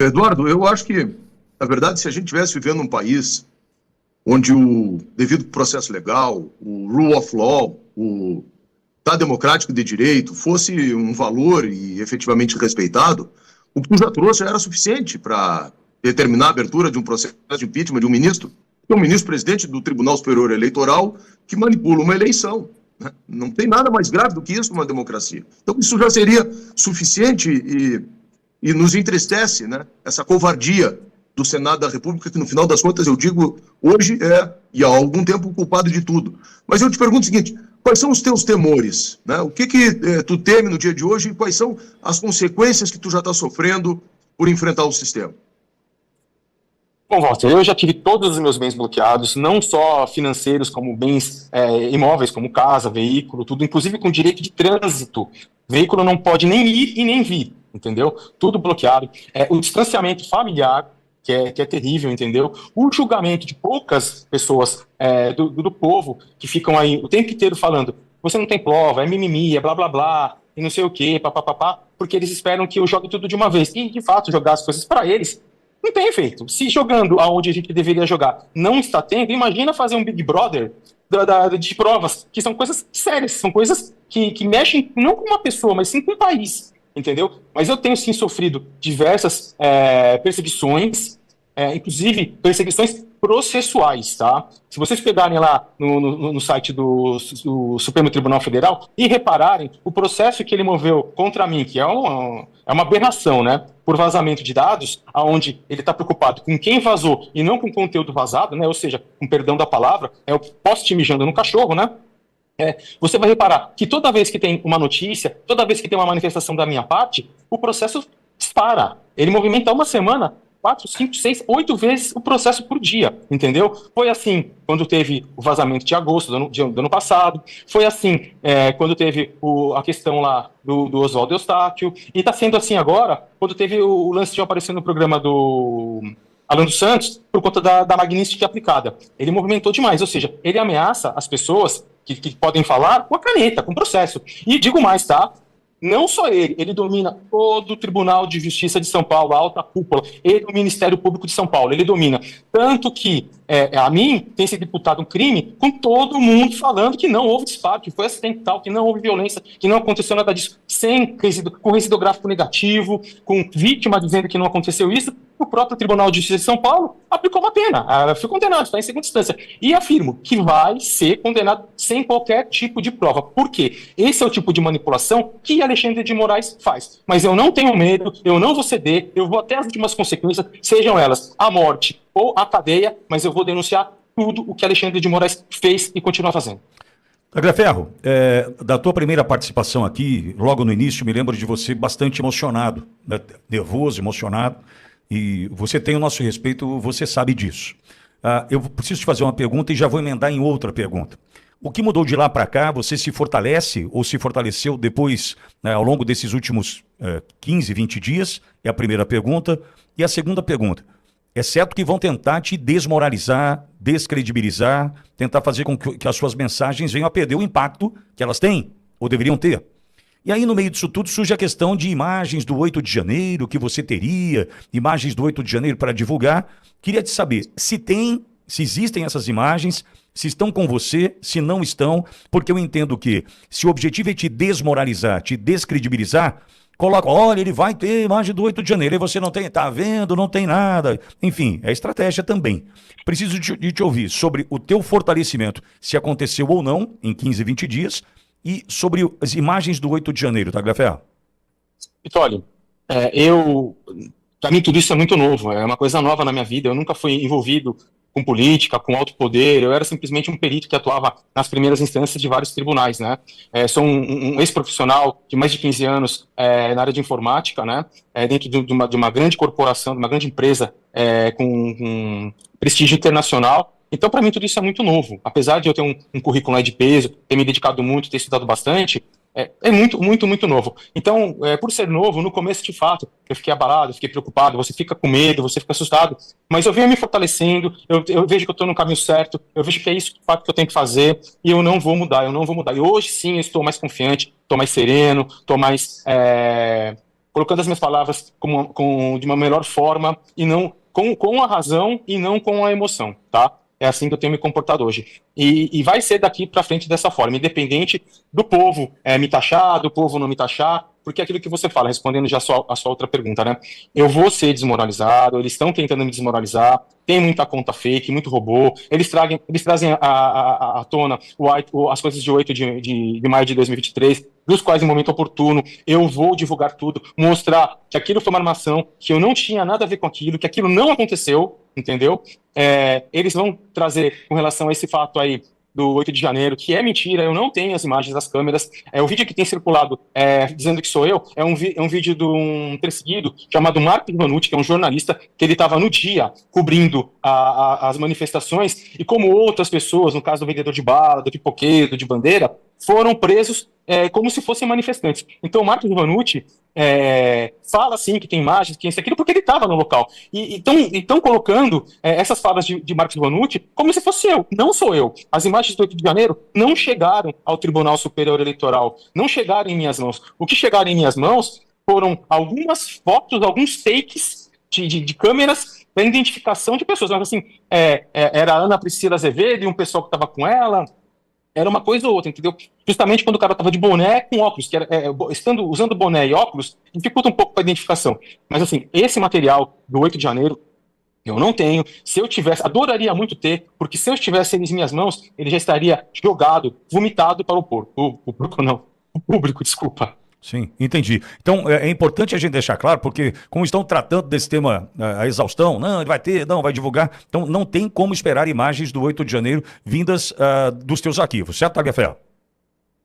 Eduardo, eu acho que, na verdade, se a gente estivesse vivendo num país onde o devido processo legal, o rule of law, o Estado democrático de direito fosse um valor e efetivamente respeitado, o que tu já trouxe já era suficiente para determinar a abertura de um processo de impeachment de um ministro, que é um ministro-presidente do Tribunal Superior Eleitoral que manipula uma eleição. Né? Não tem nada mais grave do que isso numa democracia. Então, isso já seria suficiente e nos entristece, né? Essa covardia do Senado da República, que no final das contas, eu digo, hoje e há algum tempo, o culpado de tudo. Mas eu te pergunto o seguinte, quais são os teus temores? Né? O que tu teme no dia de hoje e quais são as consequências que tu já está sofrendo por enfrentar o sistema? Bom, Walter, eu já tive todos os meus bens bloqueados, não só financeiros, como bens imóveis, como casa, veículo, tudo, inclusive com direito de trânsito. Veículo não pode nem ir e nem vir, entendeu? Tudo bloqueado. O distanciamento familiar, que é terrível, entendeu? O julgamento de poucas pessoas do povo que ficam aí o tempo inteiro falando você não tem prova, é mimimi, é blá blá blá, e não sei o quê, papapá, porque eles esperam que eu jogue tudo de uma vez. E, de fato, jogar as coisas para eles não tem efeito. Se jogando aonde a gente deveria jogar não está tendo, imagina fazer um Big Brother de provas, que são coisas sérias, são coisas que mexem não com uma pessoa, mas sim com um país, entendeu? Mas eu tenho sim sofrido diversas perseguições, inclusive perseguições processuais, tá? Se vocês pegarem lá no site do Supremo Tribunal Federal e repararem o processo que ele moveu contra mim, que é uma aberração, né? Por vazamento de dados, onde ele está preocupado com quem vazou e não com o conteúdo vazado, né? Ou seja, com perdão da palavra, é o poste mijando no cachorro, né? Você vai reparar que toda vez que tem uma notícia, toda vez que tem uma manifestação da minha parte, o processo dispara. Ele movimenta uma semana 4, 5, 6, 8 vezes o processo por dia, entendeu? Foi assim quando teve o vazamento de agosto do ano passado, foi assim quando teve a questão lá do Oswaldo Eustáquio, e está sendo assim agora quando teve o lance de aparecer no programa do Alan dos Santos por conta da magnística aplicada. Ele movimentou demais, ou seja, ele ameaça as pessoas que podem falar com a caneta, com o processo. E digo mais, tá? Não só ele domina todo o Tribunal de Justiça de São Paulo, a alta cúpula, o Ministério Público de São Paulo, ele domina. Tanto que a mim tem sido imputado um crime com todo mundo falando que não houve disparo, que foi acidental, que não houve violência, que não aconteceu nada disso, com resíduo gráfico negativo, com vítima dizendo que não aconteceu isso. O próprio Tribunal de Justiça de São Paulo aplicou uma pena, foi condenado, está em segunda instância. E afirmo que vai ser condenado sem qualquer tipo de prova. Por quê? Esse é o tipo de manipulação que Alexandre de Moraes faz. Mas eu não tenho medo, eu não vou ceder, eu vou até as últimas consequências, sejam elas a morte ou a cadeia, mas eu vou denunciar tudo o que Alexandre de Moraes fez e continua fazendo. Tagliaferro, da tua primeira participação aqui, logo no início, me lembro de você bastante emocionado, né? Nervoso, emocionado. E você tem o nosso respeito, você sabe disso. Eu preciso te fazer uma pergunta e já vou emendar em outra pergunta. O que mudou de lá para cá? Você se fortalece ou se fortaleceu depois, né, ao longo desses últimos 15, 20 dias? É a primeira pergunta. E a segunda pergunta. É certo que vão tentar te desmoralizar, descredibilizar, tentar fazer com que as suas mensagens venham a perder o impacto que elas têm ou deveriam ter. E aí, no meio disso tudo, surge a questão de imagens do 8 de janeiro, que você teria, imagens do 8 de janeiro para divulgar. Queria te saber se existem essas imagens, se estão com você, se não estão, porque eu entendo que se o objetivo é te desmoralizar, te descredibilizar, coloca, olha, ele vai ter imagem do 8 de janeiro, e você não tem, tá vendo, não tem nada. Enfim, é estratégia também. Preciso de te ouvir sobre o teu fortalecimento, se aconteceu ou não, em 15, 20 dias, e sobre as imagens do 8 de janeiro, Tagliaferro? Vitório, para mim tudo isso é muito novo, é uma coisa nova na minha vida, eu nunca fui envolvido com política, com alto poder, eu era simplesmente um perito que atuava nas primeiras instâncias de vários tribunais, né? Sou um ex-profissional de mais de 15 anos na área de informática, né? Dentro de uma grande corporação, de uma grande empresa com prestígio internacional. Então, para mim, tudo isso é muito novo. Apesar de eu ter um currículo de peso, ter me dedicado muito, ter estudado bastante, é muito, muito, muito novo. Então, por ser novo, no começo, de fato, eu fiquei abalado, eu fiquei preocupado, você fica com medo, você fica assustado, mas eu venho me fortalecendo, eu vejo que eu estou no caminho certo, eu vejo que é isso de fato que eu tenho que fazer, e eu não vou mudar. E hoje, sim, eu estou mais confiante, estou mais sereno, estou mais colocando as minhas palavras de uma melhor forma e não com a razão e não com a emoção, tá? É assim que eu tenho me comportado hoje. E vai ser daqui para frente dessa forma, independente do povo me taxar, do povo não me taxar, porque é aquilo que você fala, respondendo já a sua outra pergunta, né? Eu vou ser desmoralizado, eles estão tentando me desmoralizar, tem muita conta fake, muito robô, eles trazem à tona as coisas de 8 de maio de 2023, dos quais, em momento oportuno, eu vou divulgar tudo, mostrar que aquilo foi uma armação, que eu não tinha nada a ver com aquilo, que aquilo não aconteceu, entendeu? Eles vão trazer, com relação a esse fato aí, do 8 de janeiro, que é mentira, eu não tenho as imagens das câmeras, o vídeo que tem circulado dizendo que sou eu, é um vídeo de um perseguido chamado Marco Ivanucci, que é um jornalista, que ele estava no dia cobrindo as manifestações, e como outras pessoas, no caso do vendedor de bala, do pipoqueiro, de bandeira, foram presos como se fossem manifestantes. Então o Marco Ivanucci fala assim que tem imagens, que isso aquilo, porque ele estava no local. E estão colocando essas falas de Marcos Ivanucci como se fosse eu. Não sou eu. As imagens do 8 de janeiro não chegaram ao Tribunal Superior Eleitoral, não chegaram em minhas mãos. O que chegaram em minhas mãos foram algumas fotos, alguns takes de câmeras para identificação de pessoas. Mas assim, era a Ana Priscila Azevedo e um pessoal que estava com ela. Era uma coisa ou outra, entendeu? Justamente quando o cara estava de boné com óculos, que usando boné e óculos, dificulta um pouco para a identificação. Mas assim, esse material do 8 de janeiro, eu não tenho. Se eu tivesse, adoraria muito ter, porque se eu estivesse em minhas mãos, ele já estaria jogado, vomitado para o porco. O porco não, o público, desculpa. Sim, entendi. Então, é importante a gente deixar claro, porque como estão tratando desse tema, a exaustão, não, ele vai ter, não, vai divulgar, então não tem como esperar imagens do 8 de janeiro vindas dos teus arquivos, certo, Tagliaferro?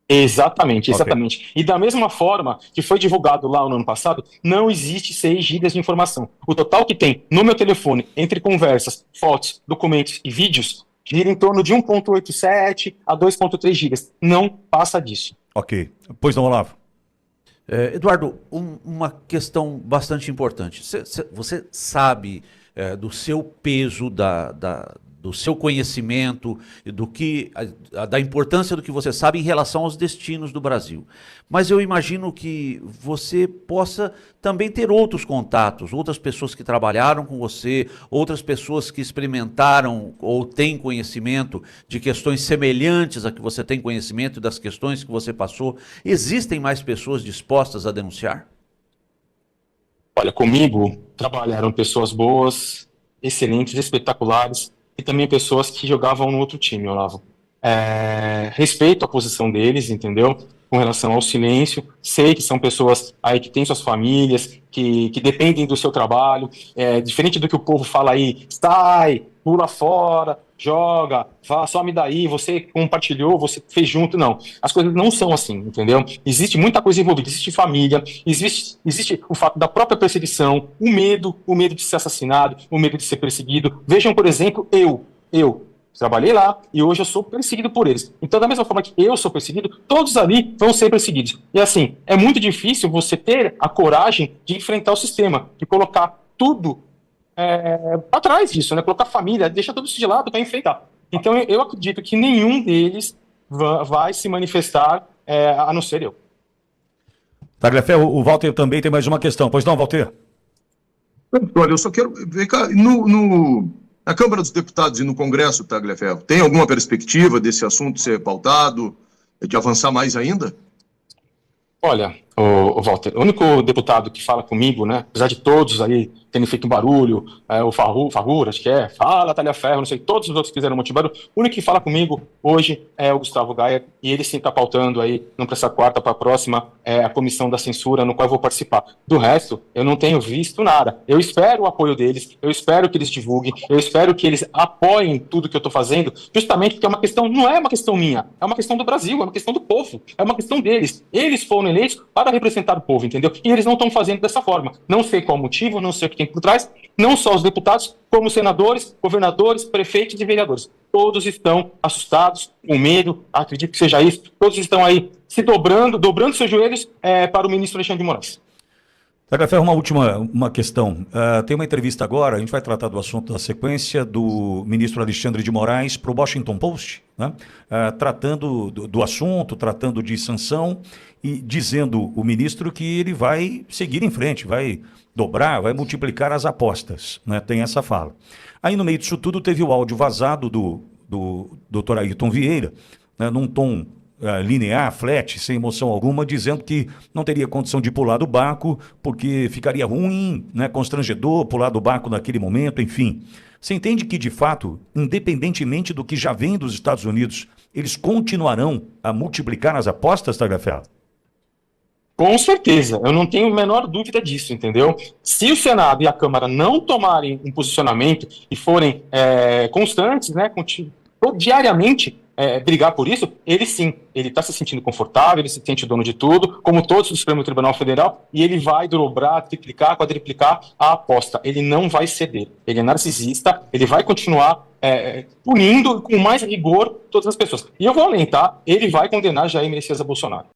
Exatamente. Okay. E da mesma forma que foi divulgado lá no ano passado, não existe 6 gigas de informação. O total que tem no meu telefone, entre conversas, fotos, documentos e vídeos, gira em torno de 1.87 a 2.3 gigas. Não passa disso. Ok. Pois não, Olavo? Eduardo, uma questão bastante importante. Você sabe do seu peso, do seu conhecimento, da importância do que você sabe em relação aos destinos do Brasil. Mas eu imagino que você possa também ter outros contatos, outras pessoas que trabalharam com você, outras pessoas que experimentaram ou têm conhecimento de questões semelhantes a que você tem conhecimento das questões que você passou. Existem mais pessoas dispostas a denunciar? Olha, comigo trabalharam pessoas boas, excelentes, espetaculares, e também pessoas que jogavam no outro time, Olavo. Respeito a posição deles, entendeu? Com relação ao silêncio, sei que são pessoas aí que têm suas famílias, que dependem do seu trabalho, diferente do que o povo fala aí, sai, pula fora, joga, some daí, você compartilhou, você fez junto, não. As coisas não são assim, entendeu? Existe muita coisa envolvida, existe família, existe o fato da própria perseguição, o medo de ser assassinado, o medo de ser perseguido. Vejam, por exemplo, eu trabalhei lá e hoje eu sou perseguido por eles. Então, da mesma forma que eu sou perseguido, todos ali vão ser perseguidos. E assim, é muito difícil você ter a coragem de enfrentar o sistema, de colocar tudo para trás disso, né? Colocar família, deixar tudo isso de lado para enfrentar. Então, eu acredito que nenhum deles vai se manifestar, a não ser eu. Tagliaferro, o Walter também tem mais uma questão. Pois não, Walter? Olha, eu só quero ver cá, na Câmara dos Deputados e no Congresso, Tagliaferro, tem alguma perspectiva desse assunto ser pautado, de avançar mais ainda? Olha, o Walter, o único deputado que fala comigo, né, apesar de todos aí terem feito um barulho, o Farrur, acho que fala, Tagliaferro, não sei, todos os outros fizeram um monte de barulho, o único que fala comigo hoje é o Gustavo Gaia, e ele sim está pautando aí, não para essa quarta, para a próxima, a comissão da censura, no qual eu vou participar. Do resto, eu não tenho visto nada. Eu espero o apoio deles, eu espero que eles divulguem, eu espero que eles apoiem tudo que eu estou fazendo, justamente porque não é uma questão minha, é uma questão do Brasil, é uma questão do povo, é uma questão deles. Eles foram eleitos para representar o povo, entendeu? E eles não estão fazendo dessa forma. Não sei qual o motivo, não sei o que tem por trás, não só os deputados, como os senadores, governadores, prefeitos e vereadores. Todos estão assustados, com medo, acredito que seja isso, todos estão aí se dobrando seus joelhos para o ministro Alexandre de Moraes. Tagliaferro, uma questão. Tem uma entrevista agora, a gente vai tratar do assunto da sequência do ministro Alexandre de Moraes para o Washington Post, né? Tratando do assunto, tratando de sanção e dizendo o ministro que ele vai seguir em frente, vai dobrar, vai multiplicar as apostas, né? Tem essa fala. Aí no meio disso tudo teve o áudio vazado do Dr. Ayrton Vieira, né, num tom linear, flat, sem emoção alguma, dizendo que não teria condição de pular do barco porque ficaria ruim, né, constrangedor pular do barco naquele momento, enfim. Você entende que, de fato, independentemente do que já vem dos Estados Unidos, eles continuarão a multiplicar as apostas, Tagliaferro? Com certeza, eu não tenho a menor dúvida disso, entendeu? Se o Senado e a Câmara não tomarem um posicionamento e forem constantes, né, diariamente brigar por isso, ele sim, ele está se sentindo confortável, ele se sente dono de tudo, como todos do Supremo Tribunal Federal, e ele vai dobrar, triplicar, quadriplicar a aposta. Ele não vai ceder, ele é narcisista, ele vai continuar punindo com mais rigor todas as pessoas. E eu vou além, tá? Ele vai condenar Jair Messias Bolsonaro.